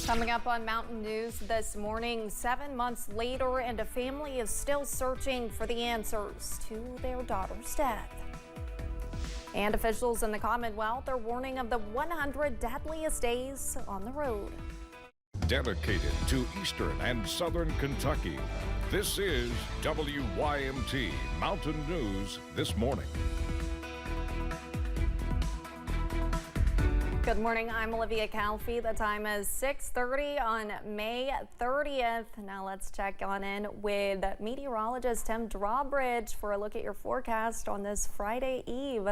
Coming up on Mountain News this morning, 7 months later, and a family is still searching for the answers to their daughter's death. And officials in the Commonwealth are warning of the 100 deadliest days on the road. Dedicated to Eastern and Southern Kentucky, this is WYMT Mountain News this morning. Good morning, I'm Olivia Calfee. The time is 6:30 on May 30th. Now let's check on in with meteorologist Tim Drawbridge for a look at your forecast on this Friday Eve.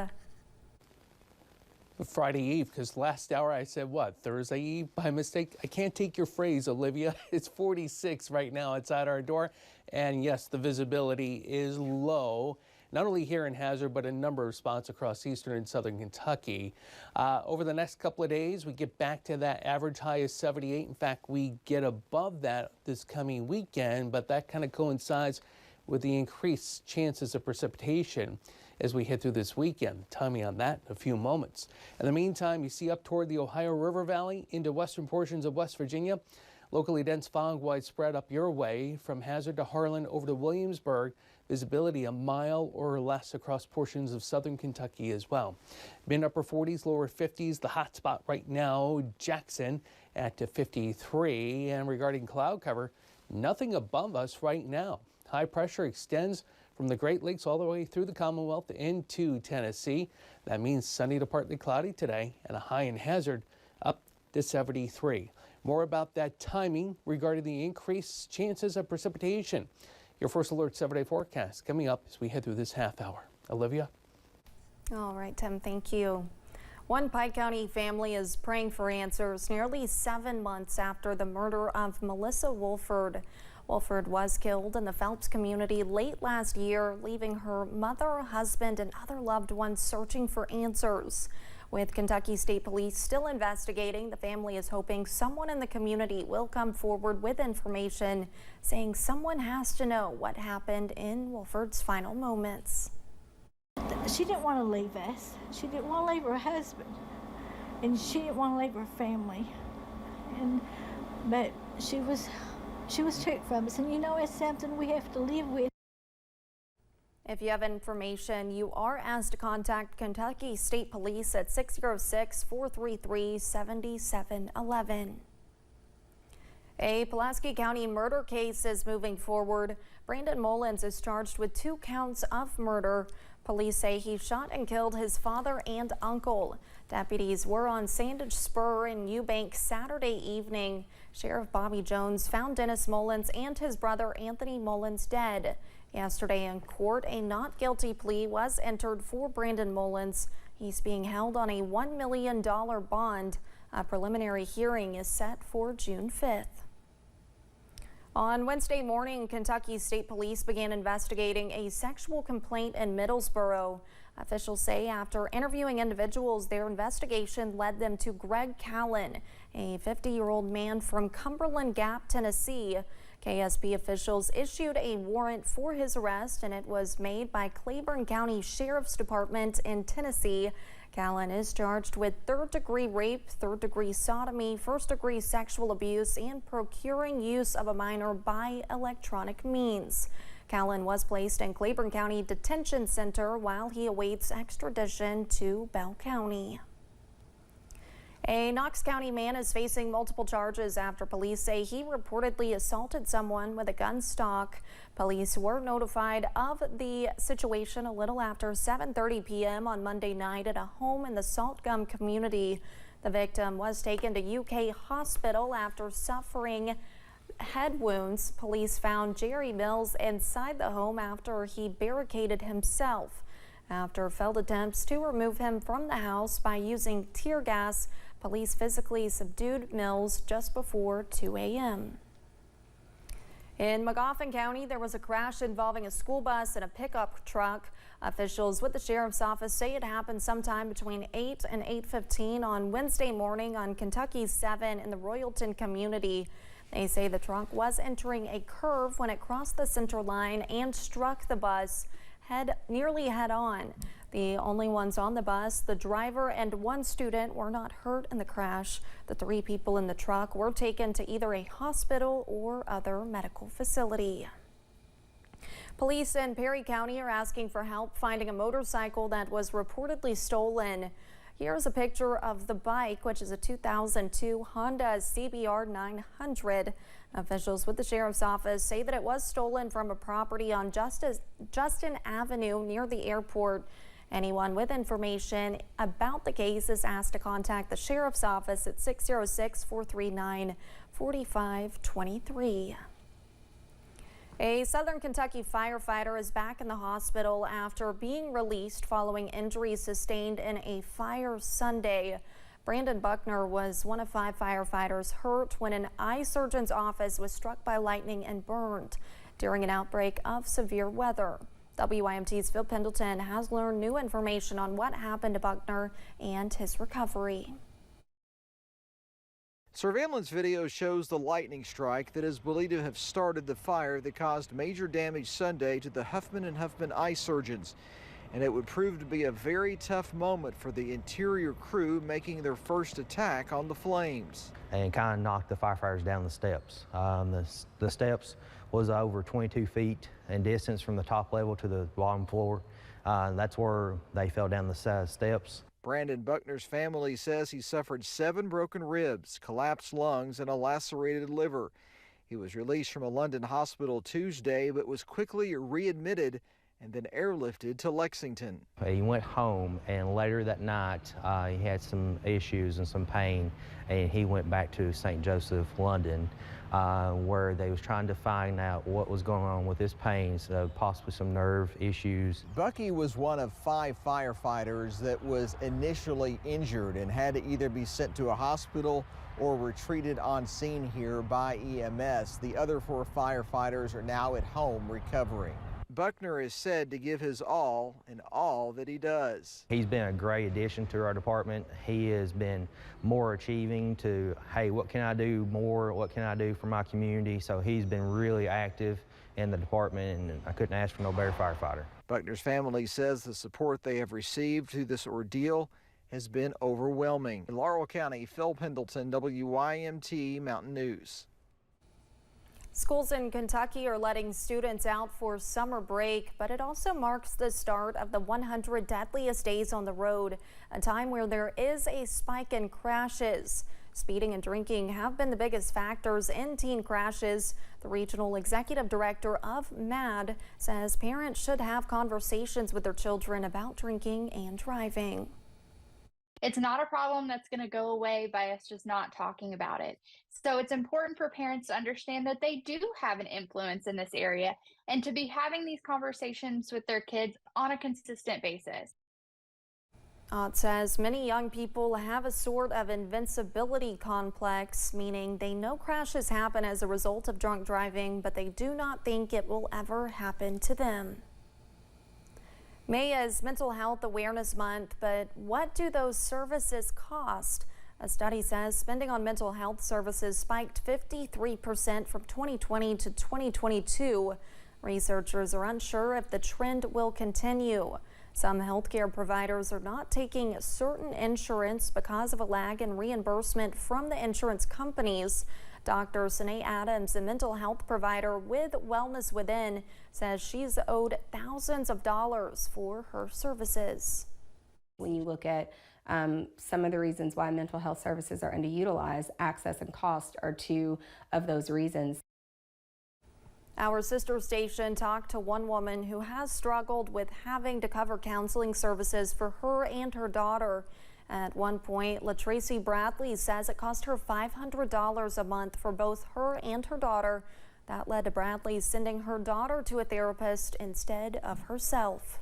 Friday Eve, because last hour I said what, Thursday Eve by mistake? I can't take your phrase, Olivia. It's 46 right now outside our door. And yes, the visibility is low. Not only here in Hazard, but a number of spots across eastern and southern Kentucky. Over the next couple of days, we get back to that average high of 78. In fact, we get above that this coming weekend, but that kind of coincides with the increased chances of precipitation as we head through this weekend. Timing on that in a few moments. In the meantime, you see up toward the Ohio River Valley into western portions of West Virginia. Locally dense fog widespread up your way from Hazard to Harlan over to Williamsburg. Visibility a mile or less across portions of southern Kentucky as well. Mid upper 40s, lower 50s. The hot spot right now, Jackson at 53. And regarding cloud cover, nothing above us right now. High pressure extends from the Great Lakes all the way through the Commonwealth into Tennessee. That means sunny to partly cloudy today and a high in Hazard up to 73. More about that timing regarding the increased chances of precipitation. Your first alert 7-day forecast coming up as we head through this half hour. Olivia? All right, Tim, thank you. One Pike County family is praying for answers nearly 7 months after the murder of Melissa Wolford. Wolford was killed in the Phelps community late last year, leaving her mother, husband, and other loved ones searching for answers. With Kentucky State Police still investigating, the family is hoping someone in the community will come forward with information, saying someone has to know what happened in Wolford's final moments. She didn't want to leave us. She didn't want to leave her husband, and she didn't want to leave her family. But she was took from us, and you know, it's something we have to live with. If you have information, you are asked to contact Kentucky State Police at 606-433-7711. A Pulaski County murder case is moving forward. Brandon Mullins is charged with 2 counts of murder. Police say he shot and killed his father and uncle. Deputies were on Sandage Spur in Eubank Saturday evening. Sheriff Bobby Jones found Dennis Mullins and his brother Anthony Mullins dead. Yesterday in court, a not guilty plea was entered for Brandon Mullins. He's being held on a $1 million bond. A preliminary hearing is set for June 5th. On Wednesday morning, Kentucky State Police began investigating a sexual complaint in Middlesboro. Officials say after interviewing individuals, their investigation led them to Greg Callen, a 50-year-old man from Cumberland Gap, Tennessee. KSP officials issued a warrant for his arrest, and it was made by Claiborne County Sheriff's Department in Tennessee. Callen is charged with third-degree rape, third-degree sodomy, first-degree sexual abuse, and procuring use of a minor by electronic means. Callen was placed in Claiborne County Detention Center while he awaits extradition to Bell County. A Knox County man is facing multiple charges after police say he reportedly assaulted someone with a gun stock. Police were notified of the situation a little after 7:30 p.m. on Monday night at a home in the Salt Gum community. The victim was taken to UK hospital after suffering head wounds. Police found Jerry Mills inside the home after he barricaded himself. After failed attempts to remove him from the house by using tear gas, police physically subdued Mills just before 2 a.m. In Magoffin County, there was a crash involving a school bus and a pickup truck. Officials with the sheriff's office say it happened sometime between 8 and 8:15 on Wednesday morning on Kentucky 7 in the Royalton community. They say the truck was entering a curve when it crossed the center line and struck the bus. nearly head on. The only ones on the bus, the driver and one student, were not hurt in the crash. The 3 people in the truck were taken to either a hospital or other medical facility. Police in Perry County are asking for help finding a motorcycle that was reportedly stolen. Here's a picture of the bike, which is a 2002 Honda CBR 900. Officials with the sheriff's office say that it was stolen from a property on Justin Avenue near the airport. Anyone with information about the case is asked to contact the sheriff's office at 606-439-4523. A Southern Kentucky firefighter is back in the hospital after being released following injuries sustained in a fire Sunday. Brandon Buckner was one of 5 firefighters hurt when an eye surgeon's office was struck by lightning and burned during an outbreak of severe weather. WYMT's Phil Pendleton has learned new information on what happened to Buckner and his recovery. Surveillance video shows the lightning strike that is believed to have started the fire that caused major damage Sunday to the Huffman & Huffman eye surgeons. And it would prove to be a very tough moment for the interior crew making their first attack on the flames. And kind of knocked the firefighters down the steps. The steps was over 22 feet in distance from the top level to the bottom floor. That's where they fell down the steps. Brandon Buckner's family says he suffered 7 broken ribs, collapsed lungs, and a lacerated liver. He was released from a London hospital Tuesday, but was quickly readmitted and then airlifted to Lexington. He went home, and later that night he had some issues and some pain, and he went back to St. Joseph, London, where they was trying to find out what was going on with his pain, possibly some nerve issues. Bucky was one of 5 firefighters that was initially injured and had to either be sent to a hospital or were treated on scene here by EMS. The other 4 firefighters are now at home recovering. Buckner is said to give his all in all that he does. He's been a great addition to our department. He has been more achieving to, hey, what can I do more? What can I do for my community? So he's been really active in the department, and I couldn't ask for no better firefighter. Buckner's family says the support they have received through this ordeal has been overwhelming. In Laurel County, Phil Pendleton, WYMT Mountain News. Schools in Kentucky are letting students out for summer break, but it also marks the start of the 100 deadliest days on the road, a time where there is a spike in crashes. Speeding and drinking have been the biggest factors in teen crashes. The regional executive director of MAD says parents should have conversations with their children about drinking and driving. It's not a problem that's going to go away by us just not talking about it. So it's important for parents to understand that they do have an influence in this area and to be having these conversations with their kids on a consistent basis. Ott says many young people have a sort of invincibility complex, meaning they know crashes happen as a result of drunk driving, but they do not think it will ever happen to them. May is Mental Health Awareness Month, but what do those services cost? A study says spending on mental health services spiked 53% from 2020 to 2022. Researchers are unsure if the trend will continue. Some healthcare providers are not taking certain insurance because of a lag in reimbursement from the insurance companies. Dr. Sine Adams, a mental health provider with Wellness Within, says she's owed thousands of dollars for her services. When you look at some of the reasons why mental health services are underutilized, access and cost are 2 of those reasons. Our sister station talked to one woman who has struggled with having to cover counseling services for her and her daughter. At one point, LaTracy Bradley says it cost her $500 a month for both her and her daughter. That led to Bradley sending her daughter to a therapist instead of herself.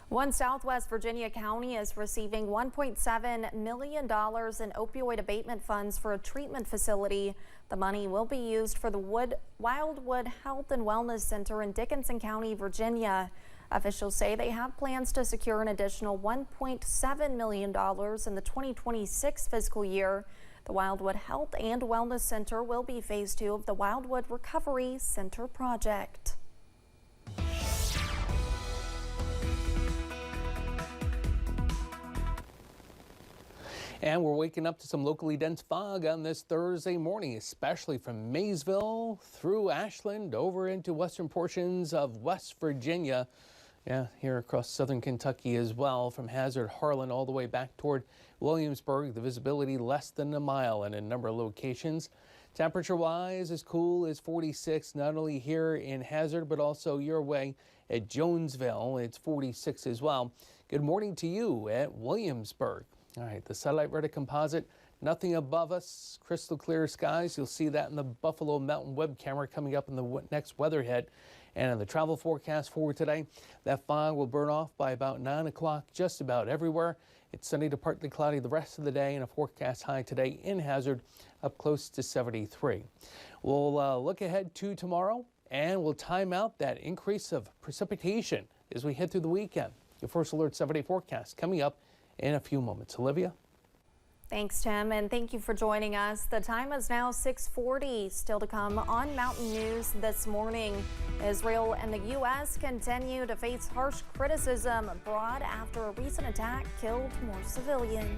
One Southwest Virginia county is receiving $1.7 million in opioid abatement funds for a treatment facility. The money will be used for the Wildwood Health and Wellness Center in Dickinson County, Virginia. Officials say they have plans to secure an additional $1.7 million in the 2026 fiscal year. The Wildwood Health and Wellness Center will be phase 2 of the Wildwood Recovery Center project. And we're waking up to some locally dense fog on this Thursday morning, especially from Maysville through Ashland over into western portions of West Virginia. Yeah, here across southern Kentucky as well, from Hazard, Harlan, all the way back toward Williamsburg. The visibility less than a mile in a number of locations. Temperature-wise, as cool as 46, not only here in Hazard, but also your way at Jonesville. It's 46 as well. Good morning to you at Williamsburg. All right, the satellite radar composite, nothing above us, crystal clear skies. You'll see that in the Buffalo Mountain web camera coming up in the next weatherhead. And in the travel forecast for today, that fog will burn off by about 9 o'clock just about everywhere. It's sunny to partly cloudy the rest of the day, and a forecast high today in Hazard up close to 73. We'll look ahead to tomorrow, and we'll time out that increase of precipitation as we head through the weekend. Your first alert 7-day forecast coming up in a few moments. Olivia? Thanks, Tim, and thank you for joining us. The time is now 6:40. Still to come on Mountain News this morning. Israel and the U.S. continue to face harsh criticism abroad after a recent attack killed more civilians.